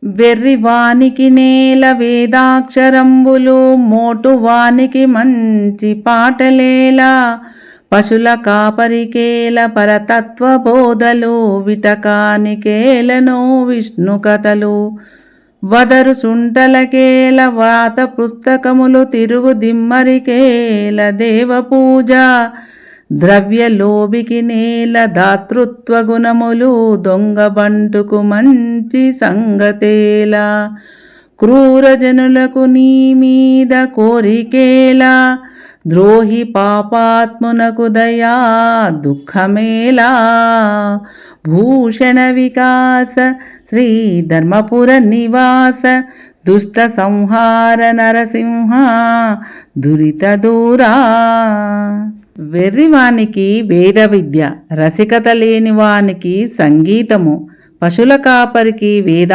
వెర్రివానికి నేల వేదాక్షరంబులు, మోటువానికి మంచి పాటలేలా. పశుల కాపరికేల పరతత్వ బోధలు, విటకానికేలను విష్ణు కథలు. వదరు సుంటలకేల వాత పుస్తకములు, తిరుగు దిమ్మరికేల దేవ పూజ. ద్రవ్యలోభికి నేల దాతృత్వ గుణములు, దొంగ బంటుకు మంచి సంగతేలా. క్రూరజనులకు నీ మీద కోరికేలా, ద్రోహి పాపాత్మునకు దయా దుఃఖమేలా. భూషణ వికాస శ్రీ ధర్మపుర నివాస, దుష్ట సంహార నరసింహ దురిత దూరా. వెర్రివానికి వేద విద్య, రసికత లేనివానికి సంగీతము, పశుల కాపరికి వేద